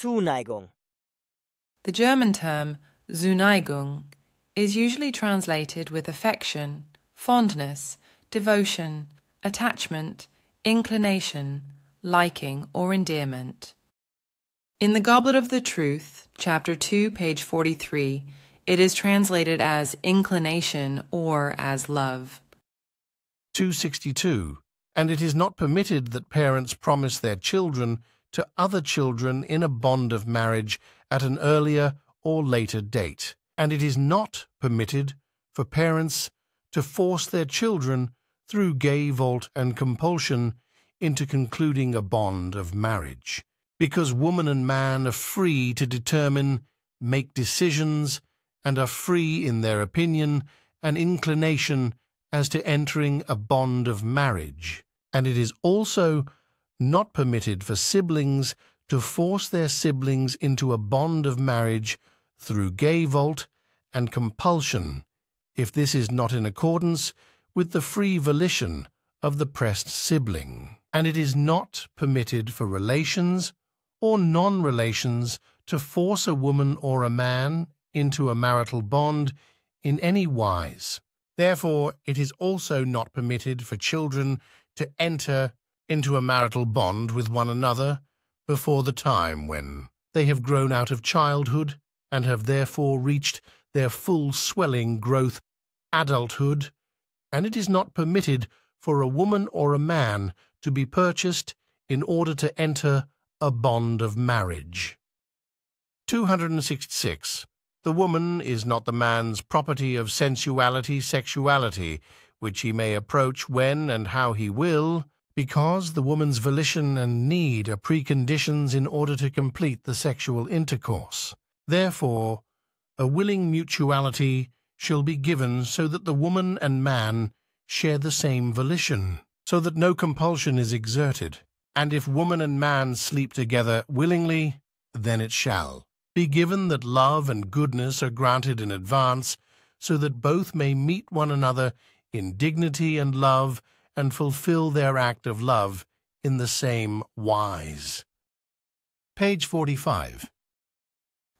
Zuneigung. The German term Zuneigung is usually translated with affection, fondness, devotion, attachment, inclination, liking, or endearment. In the Goblet of the Truth, Chapter 2, page 43, it is translated as inclination or as love. 262. And it is not permitted that parents promise their children to other children in a bond of marriage at an earlier or later date. And it is not permitted for parents to force their children through gay vault and compulsion into concluding a bond of marriage, because woman and man are free to determine, make decisions, and are free in their opinion and inclination as to entering a bond of marriage. And it is also not permitted for siblings to force their siblings into a bond of marriage through gay vault and compulsion, if this is not in accordance with the free volition of the pressed sibling. And it is not permitted for relations or non-relations to force a woman or a man into a marital bond in any wise. Therefore, it is also not permitted for children to enter into a marital bond with one another before the time when they have grown out of childhood and have therefore reached their full swelling growth, adulthood, and it is not permitted for a woman or a man to be purchased in order to enter a bond of marriage. 266. The woman is not the man's property of sensuality, sexuality, which he may approach when and how he will, because the woman's volition and need are preconditions in order to complete the sexual intercourse. Therefore, a willing mutuality shall be given so that the woman and man share the same volition, so that no compulsion is exerted. And if woman and man sleep together willingly, then it shall be given that love and goodness are granted in advance, so that both may meet one another in dignity and love, and fulfill their act of love in the same wise. Page 45.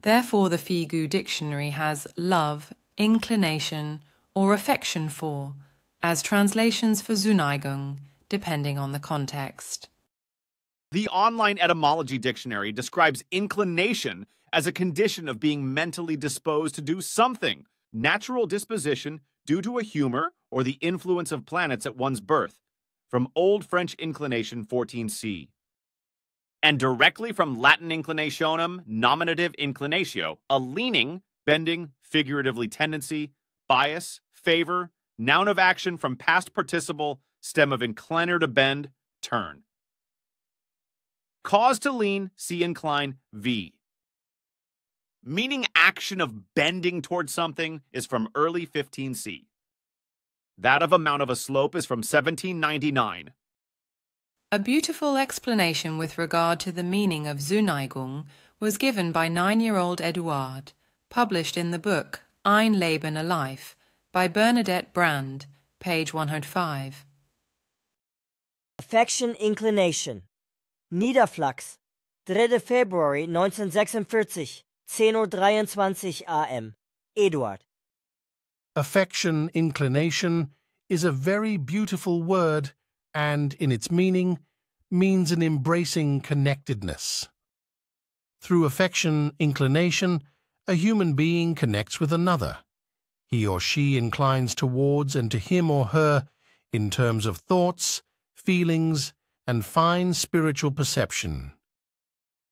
Therefore, the Figu Dictionary has love, inclination, or affection for, as translations for Zuneigung, depending on the context. The online etymology dictionary describes inclination as a condition of being mentally disposed to do something, natural disposition due to a humor or the influence of planets at one's birth, from Old French inclination 14c. And directly from Latin inclinationem, nominative inclinatio, a leaning, bending, figuratively tendency, bias, favor, noun of action from past participle, stem of incliner to bend, turn. Cause to lean, see incline, v. Meaning action of bending towards something is from early 15c. That of amount of a slope is from 1799. A beautiful explanation with regard to the meaning of Zuneigung was given by 9-year-old Eduard, published in the book Ein Leben, a Life, by Bernadette Brand, page 105. Affection, inclination. Niederflachs, 3. February 1946, 10:23 am. Eduard. Affection, inclination, is a very beautiful word and, in its meaning, means an embracing connectedness. Through affection, inclination, a human being connects with another. He or she inclines towards and to him or her in terms of thoughts, feelings, and fine spiritual perception.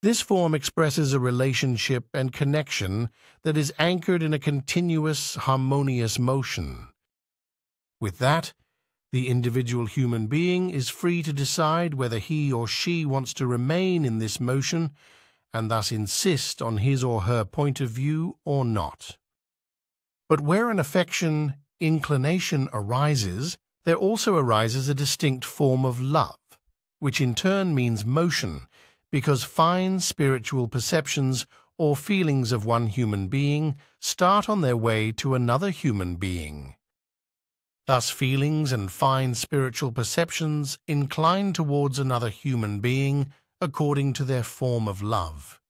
This form expresses a relationship and connection that is anchored in a continuous, harmonious motion. With that, the individual human being is free to decide whether he or she wants to remain in this motion and thus insist on his or her point of view or not. But where an affection, inclination arises, there also arises a distinct form of love, which in turn means motion, because fine spiritual perceptions or feelings of one human being start on their way to another human being. Thus feelings and fine spiritual perceptions incline towards another human being according to their form of love.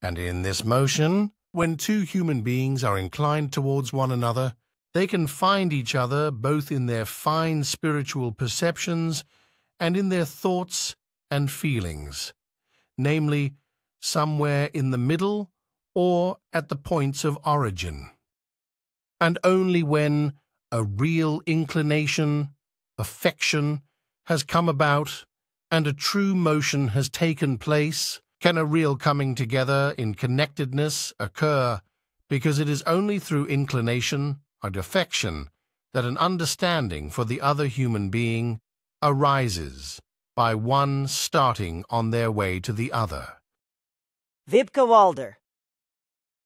And in this motion, when two human beings are inclined towards one another, they can find each other both in their fine spiritual perceptions and in their thoughts and feelings, namely, somewhere in the middle or at the points of origin. And only when a real inclination, affection, has come about and a true motion has taken place, can a real coming together in connectedness occur, because it is only through inclination and affection that an understanding for the other human being arises by one starting on their way to the other. Wibke Walder.